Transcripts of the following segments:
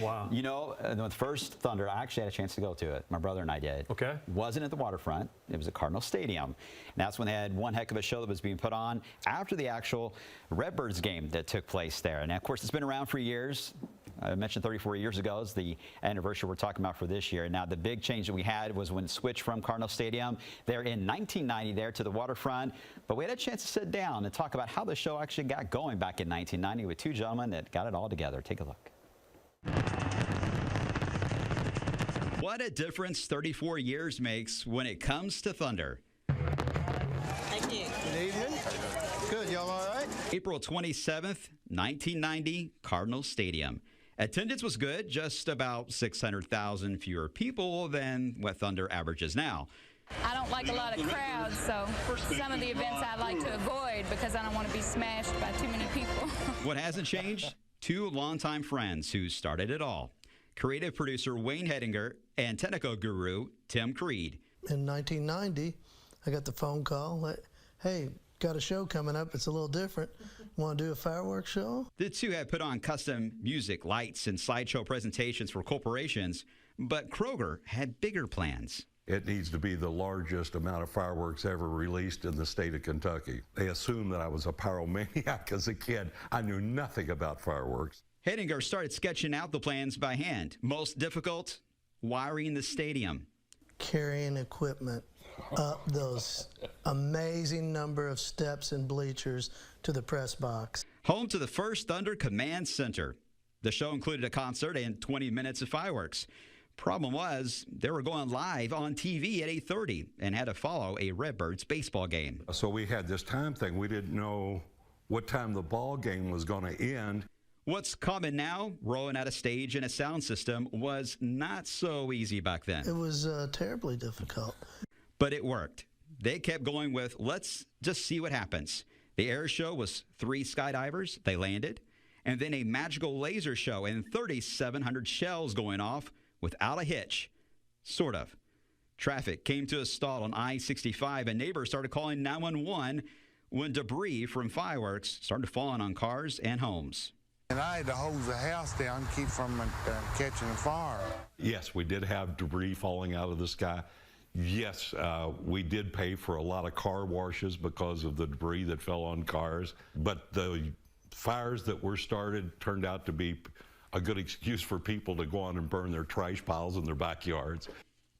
Wow. You know, the first Thunder, I actually had a chance to go to it. My brother and I did. Okay. Wasn't at the waterfront. It was at Cardinal Stadium. And that's when they had one heck of a show that was being put on after the actual Redbirds game that took place there. And of course, it's been around for years. I mentioned 34 years ago is the anniversary we're talking about for this year. Now, the big change that we had was when it switched from Cardinal Stadium there in 1990 there to the waterfront. But we had a chance to sit down and talk about how the show actually got going back in 1990 with two gentlemen that got it all together. Take a look. What a difference 34 years makes when it comes to Thunder. Thank you. Good evening. Good. Y'all all right? April 27th, 1990, Cardinal Stadium. Attendance was good, just about 600,000 fewer people than what Thunder averages now. I don't like a lot of crowds, so some of the events I like to avoid because I don't want to be smashed by too many people. What hasn't changed? Two longtime friends who started it all. Creative producer Wayne Hedinger and technical guru Tim Creed. In 1990, I got the phone call, hey, got a show coming up, it's a little different. Want to do a fireworks show? The two had put on custom music, lights, and slideshow presentations for corporations, but Kroger had bigger plans. It needs to be the largest amount of fireworks ever released in the state of Kentucky. They assumed that I was a pyromaniac as a kid. I knew nothing about fireworks. Hedinger started sketching out the plans by hand. Most difficult, wiring the stadium. Carrying equipment up those amazing number of steps and bleachers to the press box. Home to the first Thunder Command Center. The show included a concert and 20 minutes of fireworks. Problem was, they were going live on TV at 8:30 and had to follow a Redbirds baseball game. So we had this time thing. We didn't know what time the ball game was going to end. What's common now, rolling out a stage and a sound system, was not so easy back then. It was terribly difficult. But it worked. They kept going with, let's just see what happens. The air show was 3 skydivers. They landed. And then a magical laser show and 3,700 shells going off without a hitch. Sort of. Traffic came to a stall on I-65 and neighbors started calling 911 when debris from fireworks started falling on cars and homes. And I had to hose the house down to keep from catching a fire. Yes, we did have debris falling out of the sky. Yes, we did pay for a lot of car washes because of the debris that fell on cars. But the fires that were started turned out to be a good excuse for people to go on and burn their trash piles in their backyards.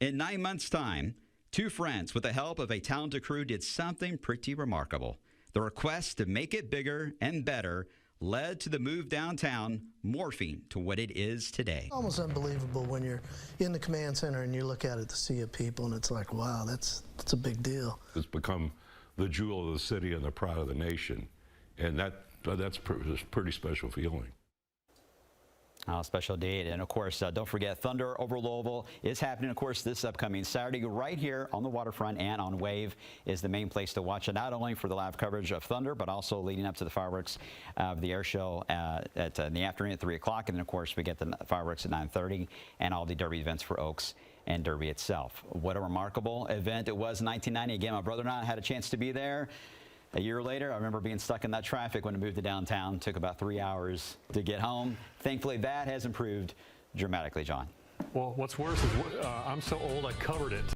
In 9 months' time, two friends, with the help of a talented crew, did something pretty remarkable. The request to make it bigger and better led to the move downtown, morphing to what it is today. Almost unbelievable when you're in the command center and you look out at the sea of people and it's like, wow, that's a big deal. It's become the jewel of the city and the pride of the nation, and that's a pretty special feeling. Oh, special date. And of course, don't forget, Thunder over Louisville is happening, of course, this upcoming Saturday right here on the waterfront, and on Wave is the main place to watch it, not only for the live coverage of Thunder, but also leading up to the fireworks of the air show in the afternoon at 3 o'clock. And then, of course, we get the fireworks at 9:30 and all the Derby events for Oaks and Derby itself. What a remarkable event it was in 1990. Again, my brother and I had a chance to be there. A year later, I remember being stuck in that traffic when I moved to downtown. It took about 3 hours to get home. Thankfully, that has improved dramatically, John. Well, what's worse is I'm so old I covered it.